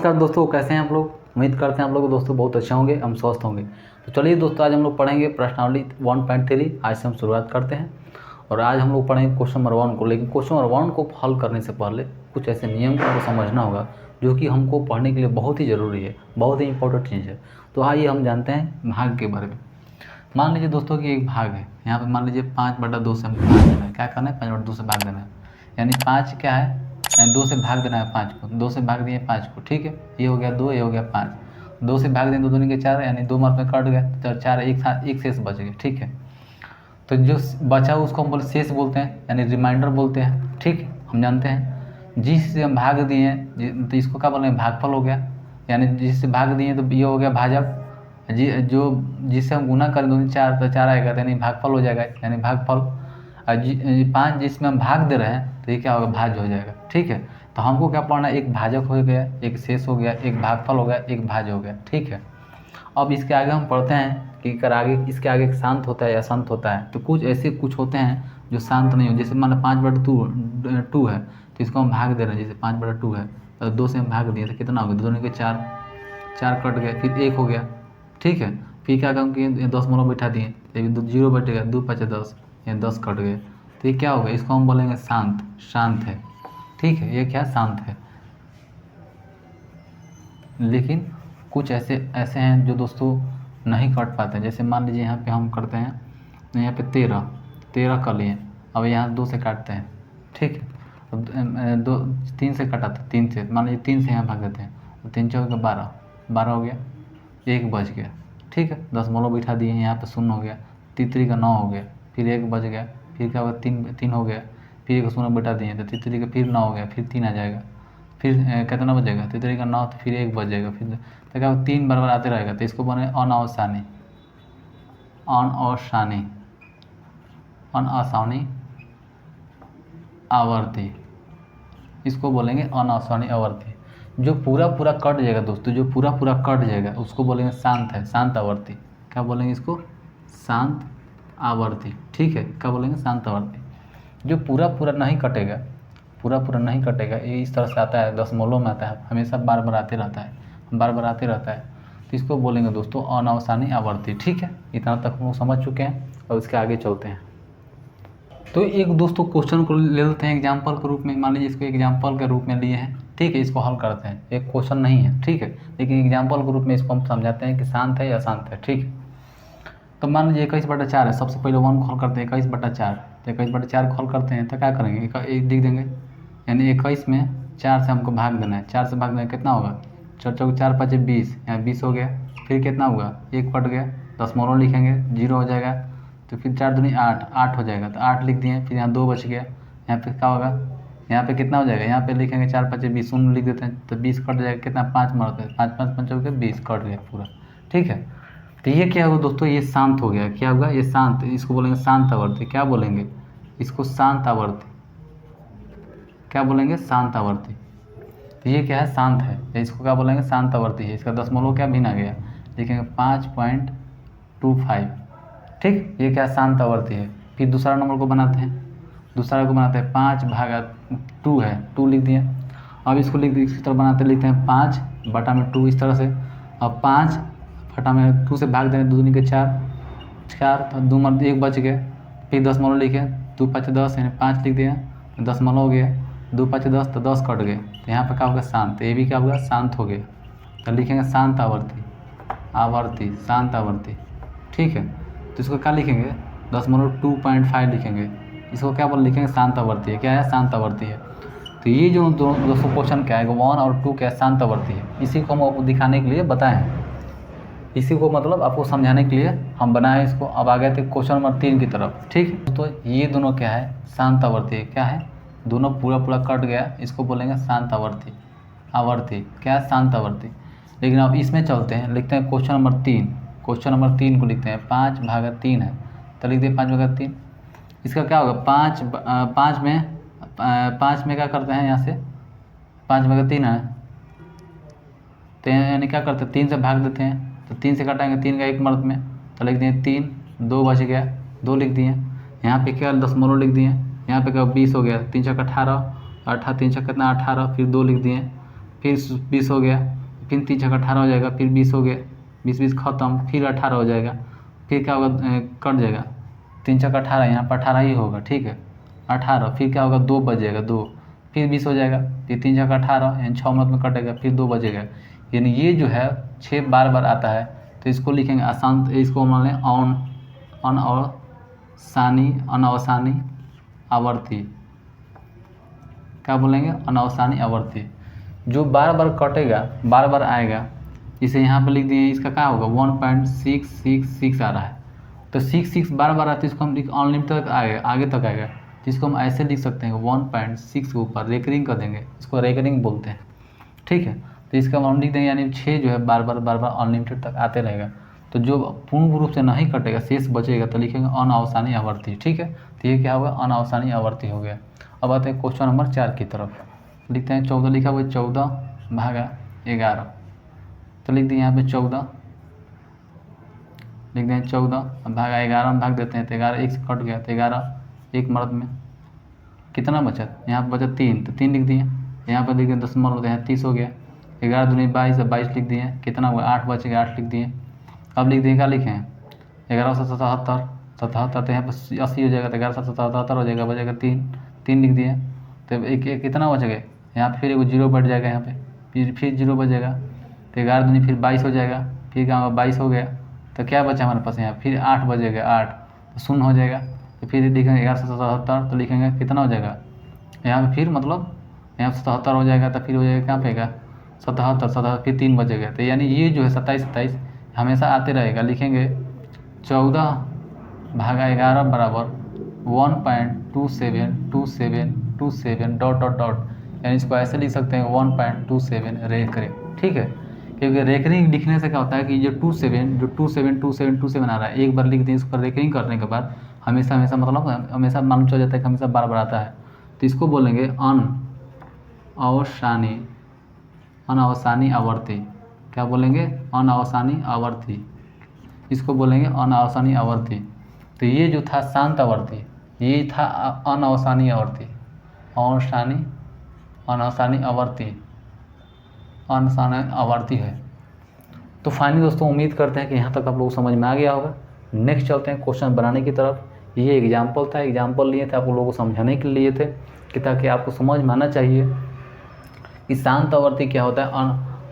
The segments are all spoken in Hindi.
नमस्कार दोस्तों, कैसे हैं आप लोग। उम्मीद करते हैं आप लोग दोस्तों बहुत अच्छे होंगे, हम स्वस्थ होंगे। तो चलिए दोस्तों, आज हम लोग पढ़ेंगे प्रश्नावली 1.3। आज से हम शुरुआत करते हैं और आज हम लोग पढ़ेंगे क्वेश्चन नंबर 1 को। लेकिन क्वेश्चन नंबर 1 को हल करने से पहले कुछ ऐसे नियम को समझना होगा जो कि हमको पढ़ने के लिए बहुत ही ज़रूरी है, बहुत ही इंपॉर्टेंट चीज़ है। तो आइए हम जानते हैं भाग के बारे में। मान लीजिए दोस्तों कि एक भाग है, यहाँ पे मान लीजिए 5/2 से हमको भाग देना है। क्या करना है, 5/2 से भाग देना है। यानी 5 क्या है, 2 से भाग देना है 5 को। 2 से भाग दिए 5 को, ठीक है। ये हो गया 2, ये हो गया 5। 2 से भाग दें 2 दूनी के 4, यानी 2 मार्क में कट गए तो 4 एक साथ एक शेष बच गए, ठीक है। तो जो बचा उसको हम शेष बोलते हैं, यानी रिमाइंडर बोलते हैं, ठीक। हम जानते हैं जिससे हम भाग दिए तो इसको क्या बोलेंगे, भागफल हो गया। यानी जिससे भाग दिए तो ये हो गया भाजक। जो जिससे हम गुना करें 2 4 तो 4 आएगा, यानी भागफल हो जाएगा, यानी भागफल। और 5 जिसमें हम भाग दे रहे हैं तो ये क्या होगा, भाज्य हो जाएगा, ठीक है। तो हमको क्या पढ़ना है, एक भाजक हो गया, एक शेष हो गया, एक भागफल हो गया, एक भाज्य हो गया, ठीक है। अब इसके आगे हम पढ़ते हैं कि इसके आगे शांत होता है या अशांत होता है। तो कुछ ऐसे कुछ होते हैं जो शांत नहीं हो। जैसे मान लो 5/2 है तो इसको हम भाग दे रहे हैं। जैसे 5/2 है तो 2 से हम भाग दिए तो कितना हो गया, 2 के 4, 4 कट गए, फिर 1 हो गया, ठीक है। फिर क्या करूँ कि 10 बैठा दिए, 0 बैठेगा, 2 5 10, ये 10 कट गए। तो ये क्या होगा, इसको हम बोलेंगे शांत, शांत है, ठीक है। ये क्या शांत है। लेकिन कुछ ऐसे हैं जो दोस्तों नहीं कट पाते। जैसे मान लीजिए यहाँ पे हम करते हैं तो यहाँ पे 13 कर लिए। अब यहाँ 2 से काटते हैं, ठीक है। अब 3 से काटा था, 3 से मान लीजिए 3 से यहाँ भाग देते हैं तो 3 4 का 12 हो गया, 1 बच गया, ठीक है। 10 बैठा दिए, यहाँ पे 0 हो गया, 3 का 9 हो गया, फिर 1 बच गया, फिर क्या होगा, 3 हो गया, फिर 1 0 बैठा दिए तो 3 का फिर 9 हो गया, फिर 3 आ जाएगा, फिर कितना बचेगा, 3 का 9 तो फिर 1 बच जाएगा, फिर तो क्या 3 बार आते रहेगा। तो इसको बने अनावसानी, अनावसानी आवर्ती, इसको बोलेंगे अनावसानी आवर्ती। जो पूरा कट जाएगा दोस्तों, जो पूरा कट जाएगा उसको बोलेंगे शांत है, शांत आवर्ती। क्या बोलेंगे इसको, शांत आवर्ती, ठीक है। क्या बोलेंगे, शांत आवर्ती। जो पूरा नहीं कटेगा, नहीं कटेगा, ये इस तरह से आता है, दशमलव में आता है, हमेशा बार आते रहता है, तो इसको बोलेंगे दोस्तों अनावसानी आवर्ती, ठीक है। इतना तक हम लोग समझ चुके हैं और इसके आगे चलते हैं। तो एक दोस्तों क्वेश्चन को ले लेते हैं एग्जाम्पल के रूप में। मान लीजिए इसको एग्जाम्पल के रूप में लिए हैं, ठीक है। इसको हल करते हैं, एक क्वेश्चन नहीं है, ठीक है, लेकिन एग्जाम्पल के रूप में इसको हम समझाते हैं कि शांत है या अशांत है, ठीक है। तो मान लीजिए 21/4 है, सबसे पहले 1 को हल करते हैं, 21/4। तो 21/4 को हल करते हैं तो क्या करेंगे, एक लिख देंगे, यानी 21 में 4 से हमको भाग देना है। 4 से भाग देना कितना होगा, 4 4 4 5 20, यहाँ 20 हो गया। फिर कितना हुआ, 1 कट गया, दशमलव लिखेंगे, 0 हो जाएगा। तो फिर 4 दूनी 8 हो जाएगा, तो 8 लिख दिए। फिर यहाँ 2 बच गया, यहाँ पे क्या होगा, यहाँ पे कितना हो जाएगा, यहाँ पे लिखेंगे 4 5 20, 0 लिख देते हैं तो 20 कट जाएगा। कितना, 5 मारते हैं, 5 5 5 हो गया, 20 कट गया पूरा, ठीक है। तो ये क्या होगा दोस्तों, ये शांत हो गया। क्या होगा, ये शांत, इसको बोलेंगे शांत आवर्ती। क्या बोलेंगे इसको, शांत आवर्ती। क्या बोलेंगे, शांत आवर्ती। तो ये क्या है, शांत है, इसको क्या बोलेंगे, शांत आवर्ती है। इसका दशमलव क्या भिन्न आ गया, लिखेंगे 5.25, ठीक। ये क्या, शांत आवर्ती है। फिर दूसरा नंबर को बनाते हैं, 5/2 है, 2 लिख दिए। अब इसको लिख दिए, इसी तरह लिखते हैं 5/2 इस तरह से। अब 5/2 से भाग दें, 2 दूनी के 4, तो 2 में 1 बच गया। फिर दशमलव लिखे, 2 5 10, यानी 5 लिख दिए, दशमलव हो गया, 2 5 10 तो 10 कट गए। तो यहाँ पर क्या होगा, शांत। ये भी क्या होगा, शांत हो गया। तो लिखेंगे शांत आवर्ती, शांत आवर्ती, ठीक है। तो इसको क्या लिखेंगे, 2.5 लिखेंगे। इसको क्या लिखेंगे, शांत आवर्ती है। क्या है, शांत आवर्ती है। तो ये जो दोस्तों क्वेश्चन क्या है, 1 और 2 क्या शांत आवर्ती है। इसी को हम आपको दिखाने के लिए बताएं, इसी को मतलब आपको समझाने के लिए हम बनाए इसको। अब आ गए थे क्वेश्चन नंबर 3 की तरफ, ठीक है। तो ये दोनों क्या है, शांत आवर्ती है। क्या है, दोनों पूरा कट गया, इसको बोलेंगे शांत आवर्ती। क्या है, शांत आवर्ती। लेकिन अब इसमें चलते हैं, लिखते हैं क्वेश्चन नंबर 3। क्वेश्चन नंबर 3 को लिखते हैं, 5/3 है, तो लिख दिए 5/3। इसका क्या होगा, 5 में क्या करते हैं, यहाँ से 5/3 है, तो यानी क्या करते हैं, 3 से भाग देते हैं। तो 3 से कटाएंगे, 3 का 1 मर्द में, तो लिख दिए 3, 2 बच गया, 2 लिख दिए। यहाँ पे क्या, दशमलव लिख दिए, यहाँ पे क्या 20 हो गया, 3 × 18, 3 × कितना 18, फिर 2 लिख दिए। फिर 20 हो गया, फिर 3 छक्का 18 हो जाएगा, फिर 20 हो गया, 20 ख़त्म, फिर 18 हो जाएगा, फिर क्या होगा, कट जाएगा, 3 छक्का 18, यहाँ पर 18 ही होगा, ठीक है, 18, फिर क्या होगा, 2 बजेगा, 2, फिर 20 हो जाएगा, फिर 3 छक्का 18, यानी 6 मत में कटेगा, फिर 2 बजेगा, यानी ये जो है 6 बार बार आता है, तो इसको लिखेंगे आसान, इसको मान लें अनअवसानी आवर्ती, क्या बोलेंगे, अनअवसानी आवर्ती, जो बार बार कटेगा, बार बार आएगा। इसे यहाँ पर लिख दिए, इसका क्या होगा, 1.666 आ रहा है, तो 6 बार बार आता है, इसको हम अनलिमिटेड तक आगे तक आएगा, जिसको हम ऐसे लिख सकते हैं 1.6 के ऊपर रेकरिंग कर देंगे, इसको रेकरिंग बोलते हैं, ठीक है। तो इसका हम लिख देंगे, यानी 6 जो है बार बार अनलिमिटेड तक आते रहेगा, तो जो पूर्ण रूप से नहीं कटेगा, शेष बचेगा, तो लिखेंगे अनअवसानी आवर्ती, ठीक है। तो ये क्या होगा, अनअवसानी आवर्ती हो गया। अब आते हैं क्वेश्चन नंबर 4 की तरफ, लिखते हैं 14 लिखा हुआ है, 14/11, तो लिख दिए यहाँ पे 14, लिख दें 14/11 में भाग देते हैं, तो 11 एक से कट गया, तो 11 एक मर्द में कितना बचा, यहाँ पर बचा 3, तो 3 लिख दिए, यहाँ पर लिख दिए दशमलव, यहाँ 30 हो गया, 11 दूनी 22, 22 लिख दिए, कितना हुआ 8 बचेगा, 8 लिख दिए। अब लिख दिए, क्या लिखे हैं, 1177, तो यहाँ पर 80 हो जाएगा, तो 1177 हो जाएगा, बचेगा 3 लिख दिए, तो एक कितना बच गया, यहाँ पर फिर एक 0 बढ़ जाएगा, यहाँ पे फिर 0 बचेगा, तो 11 दूनी फिर 22 हो जाएगा, फिर क्या होगा 22 हो गया, तो क्या बचा हमारे पास, यहाँ फिर 8 बजेगा, 8 तो शून्य हो जाएगा, तो फिर लिखेंगे 1177, तो लिखेंगे कितना हो जाएगा, यहाँ पे फिर मतलब यहाँ 77 हो जाएगा, तो फिर हो जाएगा क्या पेगा 77, फिर 3 बचेगा, तो यानी ये जो है 27 हमेशा आते रहेगा। लिखेंगे 14/11 बराबर 1.272727 डॉट, यानी इसको ऐसे लिख सकते हैं 1.27 रेकरिंग, ठीक है। क्योंकि रेकरिंग लिखने से क्या होता है कि जो 27 आ रहा है, एक बार लिख दें, इस पर रेकरिंग करने के बाद हमेशा मतलब हमेशा मालूम चल जाता है कि हमेशा बार बार आता है, तो इसको बोलेंगे अनअवसानी आवर्ती, क्या बोलेंगे, अनअवसानी आवर्ती, इसको बोलेंगे अनअवसानी आवर्ती। तो ये जो था शांत आवर्ती, ये था अनअवसानी आवर्ती, अनअवसानी आवर्ती है। तो फाइनली दोस्तों उम्मीद करते हैं कि यहाँ तक आप लोग समझ में आ गया होगा। नेक्स्ट चलते हैं क्वेश्चन बनाने की तरफ। ये एग्जाम्पल था, एग्जाम्पल लिए थे आप लोगों को समझाने के लिए थे कि ताकि आपको समझ में आना चाहिए कि शांत आवर्ती क्या होता है,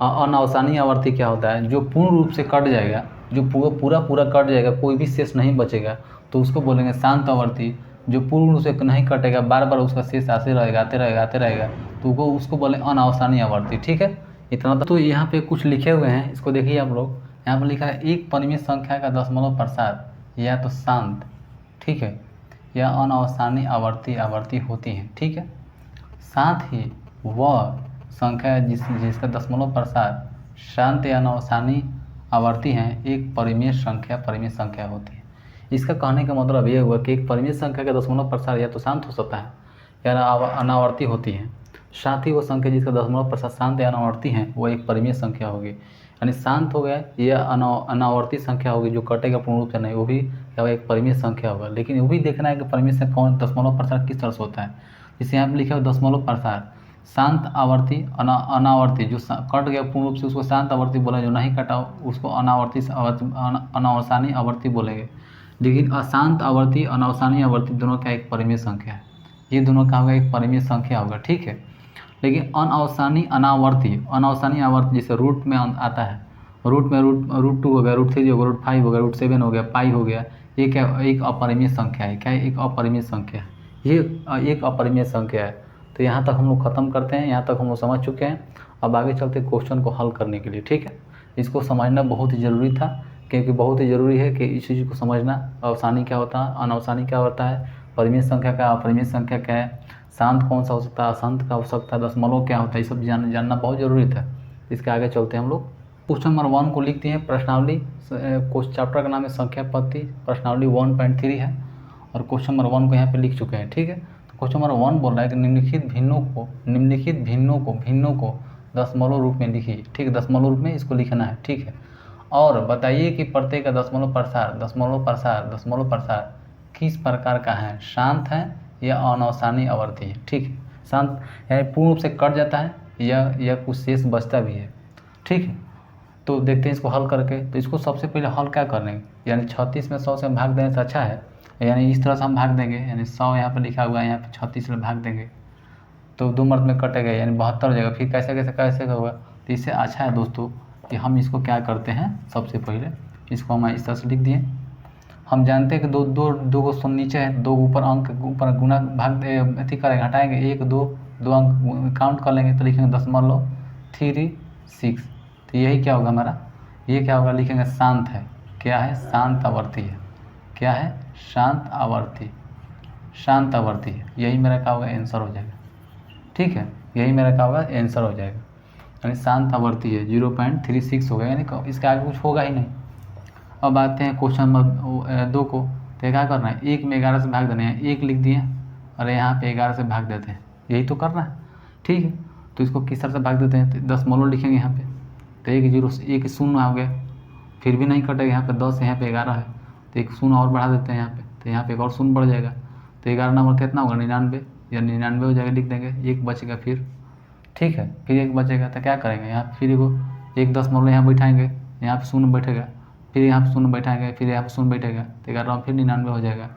अनअवसानी आवर्ती क्या होता है। जो पूर्ण रूप से कट जाएगा, जो पूरा कट जाएगा, कोई भी शेष नहीं बचेगा, तो उसको बोलेंगे शांत आवर्ती। जो पूर्ण रूप से नहीं कटेगा, बार बार उसका शेष आते रहेगा, तो वो उसको बोले अनअवसानी आवर्ती, ठीक है। इतना तो यहाँ पे कुछ लिखे हुए हैं, इसको देखिए आप लोग। यहाँ पर लिखा है एक परिमित संख्या का दशमलव प्रसार या तो शांत, ठीक है, या अनअवसानी आवर्ती होती है, ठीक है। साथ ही वह संख्या जिसका दशमलव प्रसार शांत या अनअवसानी आवर्ती है, एक परिमेय संख्या होती है। इसका कहने का मतलब ये हुआ कि एक परिमेय संख्या का दशमलव प्रसार या तो शांत हो सकता है या अनावर्ती होती है। साथ ही वो संख्या जिसका दशमलव प्रसार शांत या अनावर्ती है, वो एक परिमेय संख्या होगी। यानी शांत हो गया या अनावर्ती संख्या होगी जो कटेगा पूर्ण रूप से नहीं, वो भी क्या एक परिमेय संख्या होगा। लेकिन वो भी देखना है कि परिमेय से कौन दशमलव प्रसार किस तरह से होता है। जैसे यहाँ पर लिखा है दशमलव प्रसार शांत आवर्ती, अनावर्ती जो कट गया पूर्ण रूप से उसको शांत आवर्ती बोला, जो नहीं कटा उसको अनावर्सानी आवर्ती बोलेंगे। लेकिन अशांत आवर्ती अनावसानी आवर्ती दोनों का एक परिमेय संख्या है, ये दोनों का होगा एक परिमेय संख्या होगा, ठीक है। लेकिन अनावसानी अनावर्ती जैसे रूट में आता है, रूट में रूट 2 हो गया, रूट 3 हो गया, रूट 5 हो गया, रूट 7 हो गया, पाई हो गया, ये क्या एक अपरिमेय संख्या है। क्या है? एक अपरिमेय संख्या है, ये एक अपरिमेय संख्या है। तो यहाँ तक हम लोग ख़त्म करते हैं, यहाँ तक हम लोग समझ चुके हैं। अब आगे चलते क्वेश्चन को हल करने के लिए, ठीक है। इसको समझना बहुत ही ज़रूरी था, क्योंकि बहुत ही ज़रूरी है कि इस चीज़ को समझना। अवसानी क्या होता है, अनअवसानी क्या होता है, परिमेय संख्या का अपरिमेय संख्या क्या है, शांत कौन सा हो सकता है, अशांत का हो सकता है, दशमलव क्या होता है, ये सब जानना बहुत ज़रूरी था। इसके आगे चलते हैं हम लोग। क्वेश्चन नंबर 1 को लिखते हैं प्रश्नावली। चैप्टर का नाम है संख्या पद्धति, प्रश्नावली 1.3 है, और क्वेश्चन नंबर 1 को यहाँ पे लिख चुके हैं, ठीक है। तो क्वेश्चन नंबर 1 बोल रहा है कि निम्नलिखित भिन्नों को दशमलव रूप में लिखिए, ठीक है, दशमलव रूप में इसको लिखना है, ठीक है। और बताइए कि प्रत्येक का दशमलव प्रसार किस प्रकार का है, शांत है या अनअवसानी आवर्ती है, ठीक है। शांत यानी पूर्ण रूप से कट जाता है या कुछ शेष बचता भी है। ठीक है, तो देखते हैं इसको हल करके। तो इसको सबसे पहले हल क्या करेंगे, यानी 36 में 100 से भाग देने से अच्छा है, यानी इस तरह से हम भाग देंगे, यानी 100 यहाँ पर लिखा हुआ है, यहाँ पर 36 में भाग देंगे तो 2 मर्द में कटेगा, यानी 72 हो जाएगा। फिर कैसे होगा, तो इससे अच्छा है दोस्तों कि हम इसको क्या करते हैं, सबसे पहले इसको हम इस तरह से लिख दिए। हम जानते हैं कि दो को शून्य नीचे है, 2 ऊपर अंक ऊपर गुना भाग अथी करेंगे, हटाएंगे 1 2 अंक काउंट कर लेंगे तो लिखेंगे 0.36। तो यही क्या होगा हमारा, ये क्या होगा, लिखेंगे शांत है। क्या है, शांत आवर्ती है। क्या है, शांत आवर्ती, शांत आवर्ती है। यही मेरा क्या होगा, आंसर हो जाएगा। ठीक है, यही मेरा क्या होगा, आंसर हो जाएगा, यानी शांत आवर्ती है 0.36 होगा, यानी इसके आगे कुछ होगा ही नहीं। अब आते हैं क्वेश्चन नंबर 2 को। तो क्या करना है, 1 में 11 से भाग देना है, 1 लिख दिए और यहाँ पे 11 से भाग देते हैं, यही तो करना है। ठीक है, तो इसको किस तरह से भाग देते हैं, तो 10 मोलो लिखेंगे यहाँ पे, तो 1 0 1 शून्य हो गया, फिर भी नहीं कटेगा, यहाँ पे 10 यहाँ पे 11 है, तो 1 शून्य और बढ़ा देते हैं यहाँ पे, तो यहाँ पे एक और शून्य बढ़ जाएगा, तो 11 नंबर कितना होगा, 99, या 99 हो जाएगा, लिख देंगे, 1 बचेगा फिर। ठीक है, फिर 1 बचेगा तो क्या करेंगे, यहाँ फिर एक 10 मोलो यहाँ बैठाएंगे, यहाँ पे शून्य बैठेगा, फिर यहाँ पे शून्य बैठाएंगे, फिर यहाँ पे शून्य बैठेगा, तो 11 फिर 99 हो जाएगा,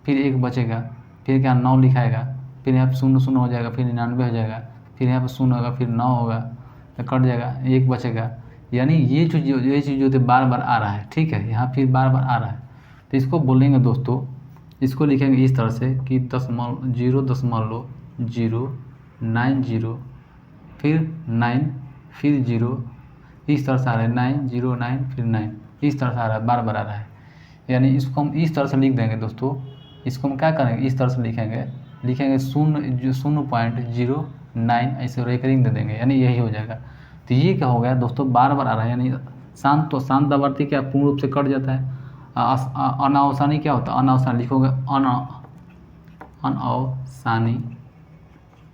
फिर 1 बचेगा, फिर क्या 9 लिखाएगा, फिर यहाँ पे शून्य शून्य हो जाएगा, फिर 99 हो जाएगा, फिर यहाँ पे शून्य होगा, फिर 9 होगा, तो कट जाएगा, 1 बचेगा। यानी ये चीज़ जो बार बार आ रहा है, ठीक है, यहाँ फिर बार बार आ रहा है, तो इसको बोलेंगे दोस्तों, इसको लिखेंगे इस तरह से कि 0.090 फिर 9 फिर 0, इस तरह से आ रहा है, 9 0 9 फिर 9, इस तरह से आ रहा है, बार बार आ रहा है। यानी इसको हम इस तरह से लिख देंगे दोस्तों, इसको हम क्या करेंगे, इस तरह से लिखेंगे 0.09 ऐसे रेकरिंग दे देंगे, यानी यही हो जाएगा। तो ये क्या हो गया दोस्तों, बार बार आ रहा है, यानी शांत आवर्ती क्या पूर्ण रूप से कट जाता है, अनावसानी क्या होता है, अनावसानी लिखोगे,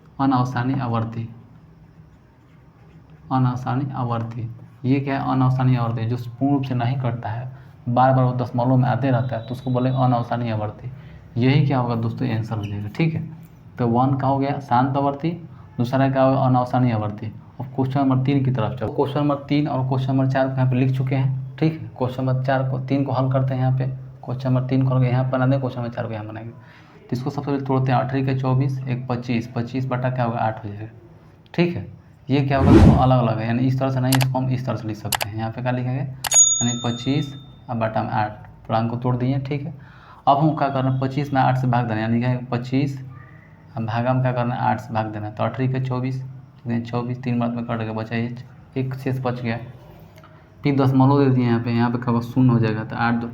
अनावसानी आवर्ती, अनावसानी आवर्ती, ये क्या है, अनावसानी आवर्ती जो पूर्ण रूप से नहीं कटता है, बार बार वो दशमलव में आते रहता है, तो उसको बोले अनावसानी आवर्ती। यही क्या होगा दोस्तों, आंसर हो जाएगा। ठीक है, तो 1 का हो गया शांत आवर्ती, दूसरा क्या होगा, अनावसानी आवर्ती। अब क्वेश्चन नंबर 3 की तरफ चलो। क्वेश्चन नंबर 3 और क्वेश्चन नंबर 4 को यहाँ पे लिख चुके हैं। ठीक है, क्वेश्चन नंबर 3 को हल करते हैं। यहाँ पे क्वेश्चन नंबर 3 को यहाँ बना दें, क्वेश्चन नंबर 4 को यहाँ बनाएंगे। तो इसको सबसे पहले तोड़ते हैं, 8 के 24 1 25 बटा क्या होगा 8 हो जाएगा। ठीक है, ये क्या होगा, दोनों अलग अलग है, यानी इस तरह से नहीं, इसको हम इस तरह से लिख सकते हैं। यहाँ पे क्या लिखेंगे, यानी 25 और बटा में 8, पूर्णांक को तोड़ दिए। ठीक है, अब हम क्या करना है, 25 में 8 से भाग देना है, यानी लिखेंगे 25 भागा में क्या करना है, 8 से भाग देना है। तो 8 के 24 3 बार में कट गया, बचा एक शेष बच गया। फिर दशमलव दे दिए यहाँ पे क्या होगा, शून्य हो जाएगा। तो 8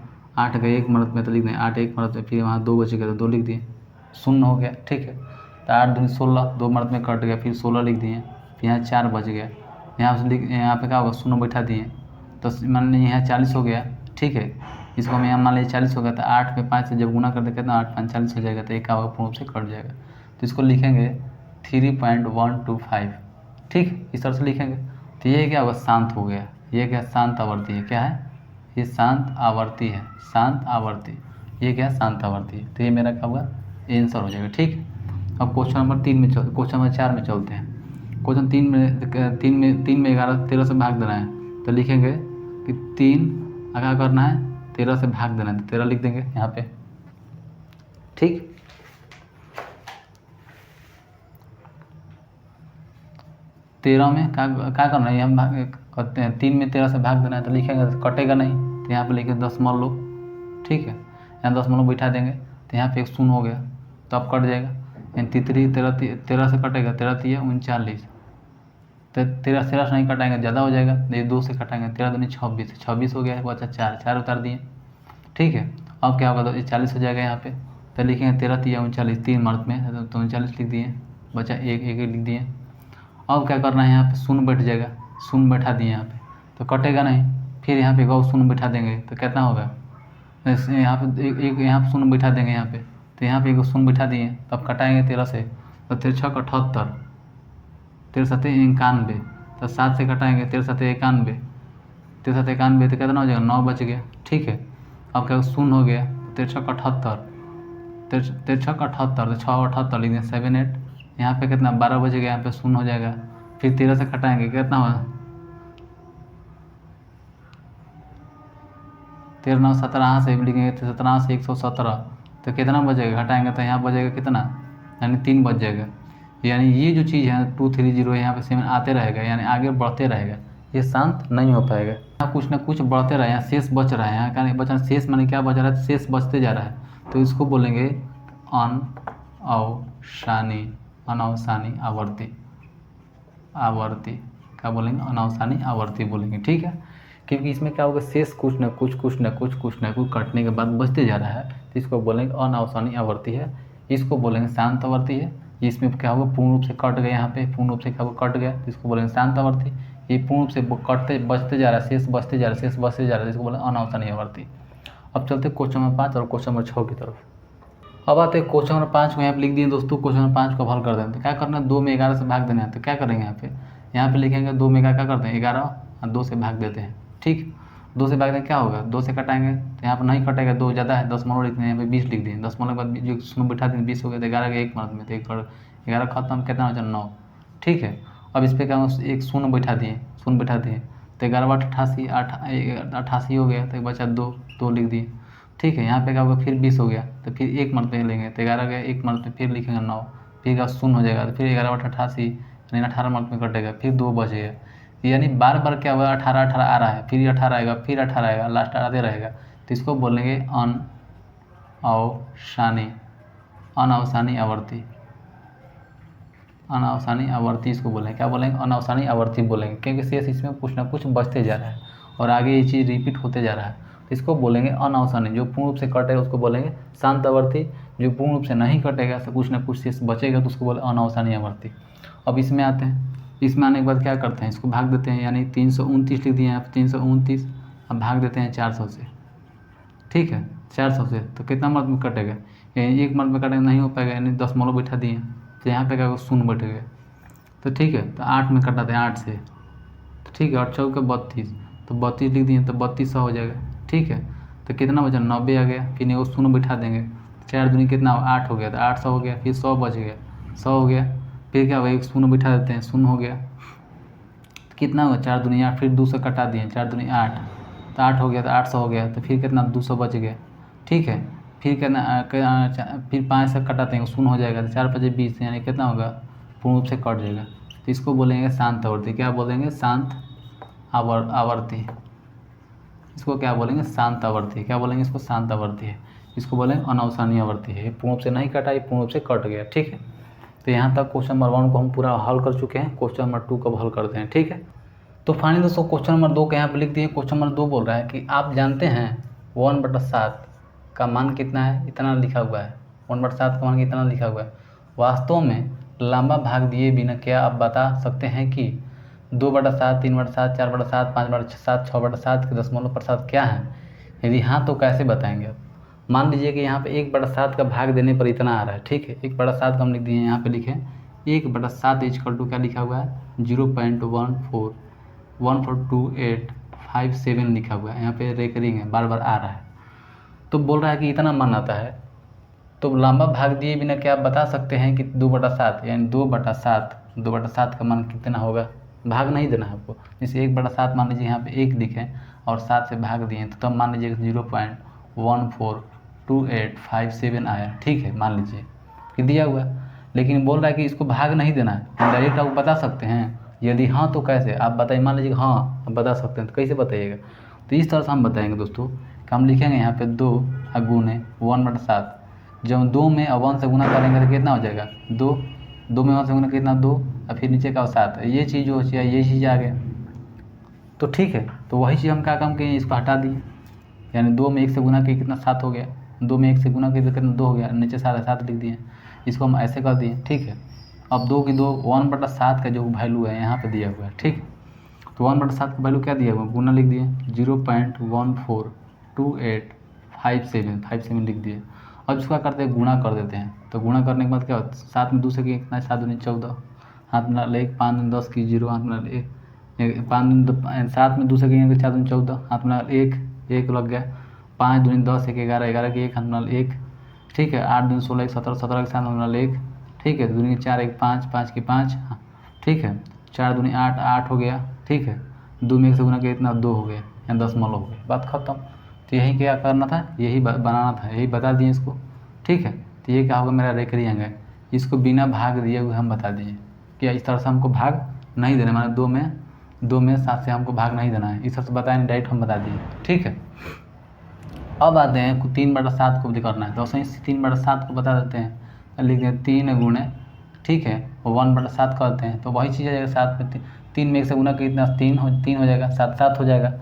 का 1 मदद में तो लिख दें 8 1 मदद में, फिर वहाँ 2 बच गया तो 2 लिख दिए, शून्य हो गया। ठीक है, तो 8 दूनी 16, 2 मदद में कट गया, फिर 16 लिख दिए, फिर यहाँ 4 बच गया, यहाँ से यहाँ पे क्या होगा, शून्य बैठा दिए, तो मान लीजिए यहाँ 40 हो गया। ठीक है, इसको हम यहाँ मान लीजिए 40 हो गया, तो 8 में 5 से जब गुना करते कितना 8 5 40 हो जाएगा, तो एक क्या होगा, पूर्ण रूप से कट जाएगा। तो इसको लिखेंगे 3.125। ठीक, इस तरह से लिखेंगे। तो ये क्या होगा, शांत हो गया, ये क्या शांत आवर्ती है, क्या है, ये शांत आवर्ती है, शांत आवर्ती, ये क्या शांत आवर्ती है। तो ये मेरा क्या होगा, आंसर हो जाएगा। ठीक, अब क्वेश्चन नंबर 4 में चलते हैं। क्वेश्चन 3 में 11 13 से भाग देना है, तो लिखेंगे कि 3 क्या करना है, 13 से भाग देना है, तो 13 लिख देंगे यहाँ पे। ठीक, 13 में क्या करना है, हम करते हैं 3 में 13 से भाग देना है, तो लिखेंगे, तो कटेगा नहीं, तो यहाँ पे लिखेंगे दशमलव। ठीक है, यहाँ दशमलव बैठा देंगे, तो यहाँ पे एक शून्य हो गया, तो अब कट जाएगा, यानी 13 से कटेगा, 13 3 39, तो 13 से नहीं कटाएंगे, ज़्यादा हो जाएगा, ये 2 से कटाएंगे, 13 दूनी 26 हो गया, बचा 4 उतार दिए। ठीक है, अब क्या होगा, तो 40 हो जाएगा यहाँ पे, तो लिखेंगे 13 3 39, 3 मर्द में तो 39 लिख दिए, बचा 1 लिख दिए। अब क्या करना है, यहाँ पे शून्य बैठ जाएगा, शून्य बैठा दिए यहाँ पे, तो कटेगा नहीं, फिर यहाँ पे गौ शून्य बैठा देंगे, तो कितना होगा, यहाँ पे एक यहाँ पे शून्य बैठा देंगे यहाँ पे, तो यहाँ पे एक शून्य बैठा दिए, तब कटाएंगे 13 से, तो 13 6 78, 13 7 91, तो 7 से कटाएंगे, 13 7 91, 13 7 91, तो कितना हो जाएगा, 9 बच गया। ठीक है, अब क्या शून्य हो गया, 13 6 78, 13 6 78, तो 6 78 लिख दें 7 8, यहाँ पे कितना 12 बच गया, यहाँ पे शून्य हो जाएगा, फिर 13 से घटाएंगे कितना हुआ, 13 9 17 से लिखेंगे तो 17 से 117, तो कितना बचेगा, घटाएंगे तो यहाँ बचेगा कितना, यानी 3 बच जाएगा। यानी ये जो चीज़ है 230 यहाँ पे 7 आते रहेगा, यानी आगे बढ़ते रहेगा, ये शांत नहीं हो पाएगा। यहाँ कुछ ना कुछ बढ़ते रहे, यहाँ शेष बच रहा है, यहाँ क्या नहीं बचा, शेष माने क्या बच रहा है, शेष बचते जा रहा है, तो इसको बोलेंगे अनअवसानी, अनअवसानी आवर्ती, आवर्ती क्या बोलेंगे, अनअवसानी आवर्ती बोलेंगे, ठीक है। क्योंकि इसमें क्या होगा, शेष कुछ न कुछ कटने के बाद बचते जा रहा है, तो इसको बोलेंगे अनअवसानी आवर्ती है। इसको बोलेंगे शांत आवर्ती है। इसमें क्या होगा, पूर्ण रूप से कट गया, यहाँ पे पूर्ण रूप से क्या होगा, कट गया, तो इसको बोलेंगे शांत आवर्ती। ये पूर्ण रूप से कटते बचते जा रहा है, शेष बचते जा रहा है, शेष बचते जा रहा है, इसको बोलेंगे अनअवसानी आवर्ती। अब चलते क्वेश्चन नंबर 5 और क्वेश्चन नंबर 6 की तरफ। अब आते हैं क्वेश्चन नंबर 5 को यहाँ पे लिख दिए दोस्तों, क्वेश्चन नंबर 5 को हल कर दें तो क्या करना है, 2 में 11 से भाग देना है, तो क्या करेंगे यहाँ पे लिखेंगे 2 में क्या करते हैं 11 और 2 से भाग देते हैं, ठीक। 2 से भाग दें क्या होगा, 2 से कटाएंगे तो यहाँ पर नहीं कटेगा, 2 ज़्यादा है, दशमलव लिखते हैं, यहाँ पे 20 लिख दिए, दशमलव के बाद जो शून्य बिठा दें 20 हो गया, तो 11 के एक मर्द में, तो 11 खत्म, कितना हो जाए 9, ठीक है। अब इस पर क्या एक शून्य बिठा दिए, शून्य बिठा दिए, तो 11 8 88, 88 हो गया, तो बचा 2 लिख दिए, ठीक है। यहाँ पे क्या होगा, फिर 20 हो गया, तो फिर एक मर्द पे लेंगे, तो 11 गया, एक मर्द पे फिर लिखेंगे 9, फिर का शून्य हो जाएगा, तो फिर 11 8 88, यानी 18 मर्द में कटेगा, फिर 2 बचेगा, यानी बार बार क्या हुआ 18 18 आ रहा है, फिर 18 आएगा, फिर 18 आएगा, लास्ट आते रहेगा, तो इसको बोलेंगे अनअवसानी, अनअवसानी आवर्ती, अनअवसानी आवर्ती इसको बोलेंगे, क्या बोलेंगे, अनअवसानी आवर्ती बोलेंगे, क्योंकि शेष इसमें कुछ ना कुछ बचते जा रहा है और आगे ये चीज़ रिपीट होते जा रहा है, तो इसको बोलेंगे अनअवसानी। जो पूर्ण रूप से कटेगा उसको बोलेंगे शांत आवर्ती, जो पूर्ण रूप से नहीं कटेगा तो कुछ ना कुछ शेष बचेगा तो उसको बोले अनअवसानी आवर्ती। अब इसमें आते हैं, इसमें आने के बाद क्या करते हैं, इसको भाग देते हैं, यानी 329 लिख दिए यहाँ पर 329, अब भाग देते हैं 400 से, ठीक है, 400 से, तो कितना मर्द में कटेगा, यानी एक मर्द में कटेगा नहीं हो पाएगा, यानी दशमलव बैठा दिए, तो यहाँ पे क्या शून्य बैठ गया, तो ठीक है, तो 8 में कटाते हैं 8 से, तो ठीक है, 8 चौके 32, तो 32 लिख दिए, तो 3200 हो जाएगा, ठीक है। तो कितना बचा 90 आ गया, फिर वो शून्य बिठा देंगे, 4 दूनी कितना 8 हो गया, तो 800 हो गया, फिर 100 बच गया, 100 हो गया, फिर क्या हुआ एक शून्य बिठा देते हैं, शून्य हो गया, तो कितना हुआ 4 दूनी 8, फिर 2 से कटा दिए, 4 दूनी 8, तो 8 हो गया, तो 800 हो गया, तो फिर कितना 200 बच गया, ठीक है। फिर कितना फिर 5 से कटाते हैं, शून्य हो जाएगा, तो 4 5 20, यानी कितना होगा, पूर्ण रूप से कट जाएगा, तो इसको बोलेंगे शांत आवर्ती, क्या बोलेंगे, शांत आवर्ती, इसको क्या बोलेंगे, शांत आवर्ती, क्या बोलेंगे, इसको शांत आवर्ती है, इसको बोलेंगे अनअवसानी आवर्ती है, पूर्ण रूप से नहीं कटा, ये पूर्ण रूप से कट गया, ठीक है। तो यहाँ तक क्वेश्चन नंबर 1 को हम पूरा हल कर चुके हैं, क्वेश्चन नंबर 2 को हल करते हैं, ठीक है। तो फाइनली दोस्तों क्वेश्चन नंबर 2 के यहाँ पर लिख दिए, क्वेश्चन नंबर 2 बोल रहा है कि आप जानते हैं 1/7 का मान कितना है, इतना लिखा हुआ है, 1/7 का मान कितना लिखा हुआ है, वास्तव में लंबा भाग दिए बिना क्या आप बता सकते हैं कि 2/7, 3/7, 4/7, 5/7, 6/7 के दशमलव प्रतिशत क्या है, यदि हाँ तो कैसे बताएंगे आप। मान लीजिए कि यहाँ पे 1/7 का भाग देने पर इतना आ रहा है, ठीक है, 1/7 का हम लिख दिए, यहाँ पे लिखे 1/7 इक्वल टू क्या लिखा हुआ है, 0.14142857 लिखा हुआ है, यहाँ पे रेकरिंग है, बार बार आ रहा है, तो बोल रहा है कि इतना मान आता है, तो लंबा भाग दिए बिना क्या आप बता सकते हैं कि 2/7, यानी 2/7 का मान कितना होगा, भाग नहीं देना है आपको, जैसे 1/7 मान लीजिए यहाँ पे 1 लिखे और 7 से भाग दिए, तो तब मान लीजिए 0.142857 आया, ठीक है, मान लीजिए कि दिया हुआ है, लेकिन बोल रहा है कि इसको भाग नहीं देना है, डायरेक्ट आप बता सकते हैं, यदि हाँ तो कैसे आप बताइए, मान लीजिए हाँ आप बता सकते हैं तो कैसे बताइएगा, तो इस तरह से हम बताएंगे दोस्तों कि हम लिखेंगे यहाँ पे 2 गुने 1/7, जब 2 में 1 से गुना करेंगे तो कितना हो जाएगा 2, 2 में 1 से गुना कितना 2, और फिर नीचे का 7, ये चीज़ जो चाहिए ये चीज़ आ गया, तो ठीक है, तो वही चीज़ हम क्या काम किए, इसको हटा दिए, यानी 2 में 1 से गुना किए कितना 7 हो गया, 2 में 1 से गुना किए तो कितना 2 हो गया, नीचे 7 लिख दिए, इसको हम ऐसे कर दिए, ठीक है। अब 2 की 2 1/7 का जो वैल्यू है यहाँ पे दिया हुआ है, ठीक, तो 1/7 का वैल्यू क्या दिया हुआ है, गुना लिख दिए, 0.142857 लिख दिए। अब इसको क्या करते हैं, गुणा कर देते हैं, तो गुणा करने के बाद क्या होता है, 7 में 2 से कितना 7 दूनी 14, हाथ में 1, 5 दूनी 10 की 0, हाथ में 1, 5 दूनी 7 में 2 से 4 दूनी 14, हाथ में 1 लग गया, 5 दूनी 10, 1 11, 11 की 1, हाथ में 1, ठीक है, 8 दूनी 16, 1 17, 17 के साथ हाथ में 1, ठीक है, दूनी 4, 1 5, 5 की 5, ठीक है, 4 दूनी 8, 8 हो गया, ठीक है। 2 में 1 से गुना किया इतना 2 हो गया, यहाँ 10 हो गया, बात खत्म। तो यही क्या करना था, यही बनाना था, यही बता दिए इसको, ठीक है। तो ये क्या होगा, मेरा रेकरिंग है। इसको बिना भाग दिए हुए हम बता दिए कि इस तरह से हमको भाग नहीं देना, माने 2 में 7 से हमको भाग नहीं देना है, इस तरह से बताया नहीं, डायरेक्ट हम बता दिए, ठीक है। अब आते हैं 3/7 को भी करना है, तो सही 3/7 को बता देते हैं, लिख दें 3 गुणे, ठीक है, 1/7 करते हैं, तो वही चीज़ आ जाएगा 7 में 3 में 1 से गुना कितना 3 हो जाएगा, 7 7 हो जाएगा।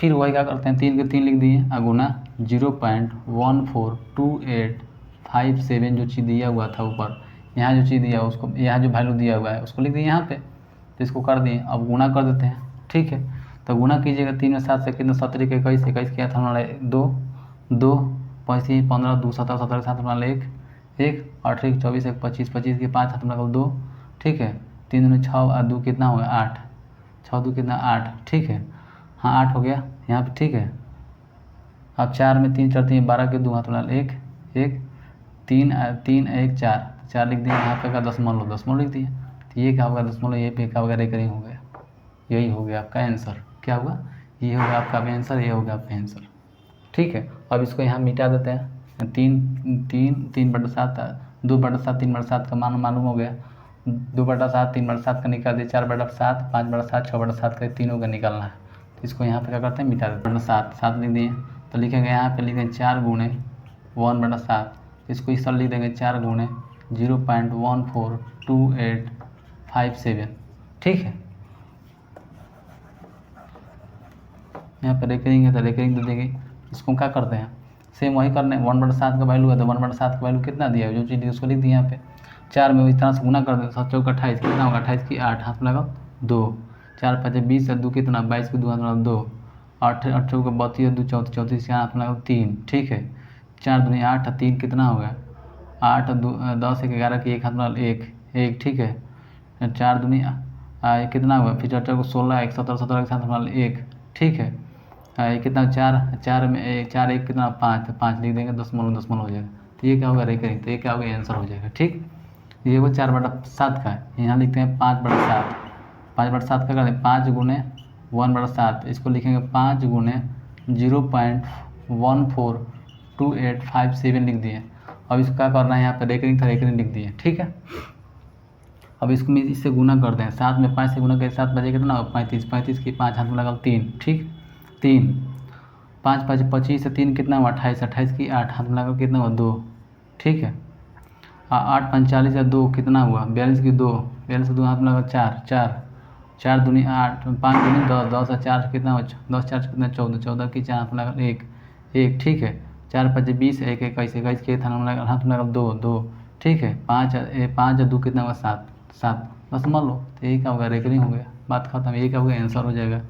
फिर वही क्या करते हैं, 3 के 3 लिख दिए, गुना 0.142857 जो चीज़ दिया हुआ था ऊपर, यहाँ जो चीज़ दिया उसको, यहाँ जो वैल्यू दिया हुआ है उसको लिख दिए यहाँ पे, तो इसको कर दिए। अब गुना कर देते हैं, ठीक है। तो गुना कीजिएगा 3 में 7 से कितना, 17 के 21, 21 किया था हमारा 2 2 5 15 2 17 17 7 हमारा 1 1 8 1 24 1 25 25 के 5 हाथ हमारा 2, ठीक है। 3 में 6 और 2 कितना हो गया 8, 6 2 कितना 8, ठीक है, हाँ 8 हो गया यहाँ पे, ठीक है। अब 4 में 3 4 3 12 के 2 हाथ हमारा 1 1 3 3 1 4 4 लिख दिए, यहाँ पे का दशमलव लिख दिए। तो ये क्या होगा, दशमलव, ये पे क्या होगा, रेकरिंग हो गया। यही हो गया आपका आंसर, क्या हुआ, ये हो गया आपका आंसर, ये हो गया आपका आंसर, ठीक है। अब इसको यहाँ मिटा देते हैं, 3/7 2/7 3/7 का मान मालूम हो गया, 2/7 3/7 का निकाल दिया, 4/7 5/7 6/7 का तीनों का निकालना है। तो इसको यहाँ पे क्या करते हैं, मिटा देते हैं, 7 लिख दिए। तो लिखेंगे यहाँ पे, लिखेंगे 4 गुणे 1/7, इसको इस तरह लिख देंगे 4 गुणे 0.142857, ठीक है। यहाँ पर रेकरिंग है तो रेकरिंग दे देंगे। इसको क्या करते हैं, सेम वही करने, 1/7 का वैल्यू है तो 1/7 का वैल्यू कितना दिया है, जो चीज़ उसको लिख दिए यहाँ पे। 4 में इस तरह से गुना कर दें, 7 चौक 28 कितना होगा, 28 की 8 हाथ में लगाओ 2, 4 5 20 2 कितना 22 के 2 हाथ में लगाओ 2, 8 8 चौक 32 2 34 34 के हाथ में लगाओ 3, ठीक है। 4 दूनी 8 3 कितना होगा 8 2 10 1 11 की 1 हाथ में 1 ठीक है। 4 दूनी कितना होगा, फिर 4 को 16 1 17 17 के साथ हमारा 1, ठीक है। ये कितना 4 में 4 1 कितना 5, 5 लिख देंगे, दशमलव हो जाएगा। तो ये क्या होगा, रेकरिंग, तो ये क्या होगा, आंसर हो जाएगा, ठीक। ये वो 4/7 का है, यहाँ लिखते हैं 5/7, 5/7 का करें 5 गुणे 1/7, इसको लिखेंगे 5 गुणे 0.142857 लिख दिए। अब इसको क्या करना है, यहाँ पर रेकरिंग था, रेकरिंग लिख दिए, ठीक है। अब इसको मैं इससे गुना करते हैं, 7 में 5 से गुना करें, 7 बजे कितना 35, 35 की 5 हाथ में लगा 3, ठीक 3 5 5 25 से 3 कितना हुआ 28, 28 की 8 हाथ में लगा कितना हुआ 2, ठीक है। 8 45 या 2 कितना हुआ 42 की 2, 42 2 हाथ में लगा 4 4 4 दूनी 8 5 दूनी 10 10 और 4 कितना हुआ 10 4 कितना 14 14 की 4 हाथ में लगा 1 1, ठीक है। 4 5 20 1 21 21 के हाथ में लगा 2 2, ठीक है। 5 5 2 कितना हुआ 7 7, बस मान लो। तो ये क्या होगा, रेकरिंग हो गया, बात खत्म। ये क्या हो गया, आंसर हो जाएगा।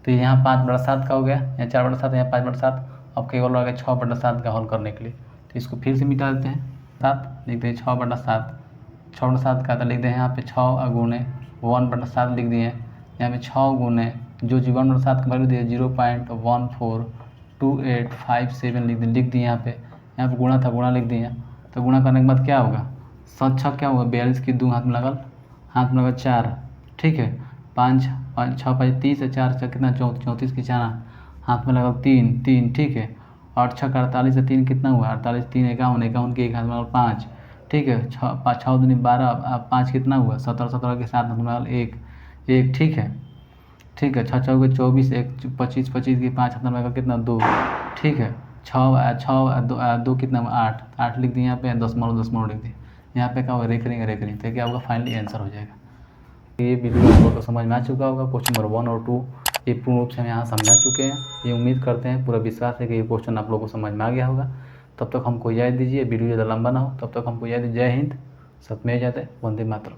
तो यहाँ 5/7 का हो गया, यहाँ 4/7, यहाँ 5/7। अब केवल आ गया 6/7 का हल करने के लिए, तो इसको फिर से मिटा देते हैं। 7 लिखते हैं 6/7, 6/7 का तो लिख दें यहाँ पे 6 गुणे 1/7 लिख दिए। यहाँ पे 6 गुणे जो 1/7 का वैल्यू दिए 0.142857 लिख दिए यहाँ पे गुणा था, गुणा लिख दिए। तो गुणा करने के बाद क्या होगा, 7 6 क्या होगा 42 की 2 हाथ में लगा 4, ठीक है। 5 5 6 5 30 4 4 कितना 34 की 4 हाथ में लगा 3 3, ठीक है। 8 6 48 से 3 कितना हुआ 48 3 51 51 के 1 हाथ में लगा 5, ठीक है। 6 दूनी 12 5 कितना हुआ 17 17 के साथ हाथ में लगा 1 1, ठीक है। 6 चौके 24 1 25 25 की 5 हाथ में लगा कितना 2, ठीक है। 6 2 कितना 8 8 लिख दिए यहाँ पे, दशमलव लिख दिए यहाँ पे। क्या होगा, रेकरिंग तो क्या होगा, फाइनली आंसर हो जाएगा। ये वीडियो आप लोगों को समझ में आ चुका होगा। क्वेश्चन नंबर 1 और 2 ये पूर्ण रूप से हम यहाँ समझा चुके हैं। ये उम्मीद करते हैं, पूरा विश्वास है कि ये क्वेश्चन आप लोगों को समझ में आ गया होगा। तब तक हमको इजाज़त दीजिए, वीडियो ज़्यादा लंबा ना हो, तब तक हमको इजाज़त दीजिए। जय हिंद, सत्यमेव जयते, वंदे मातरम।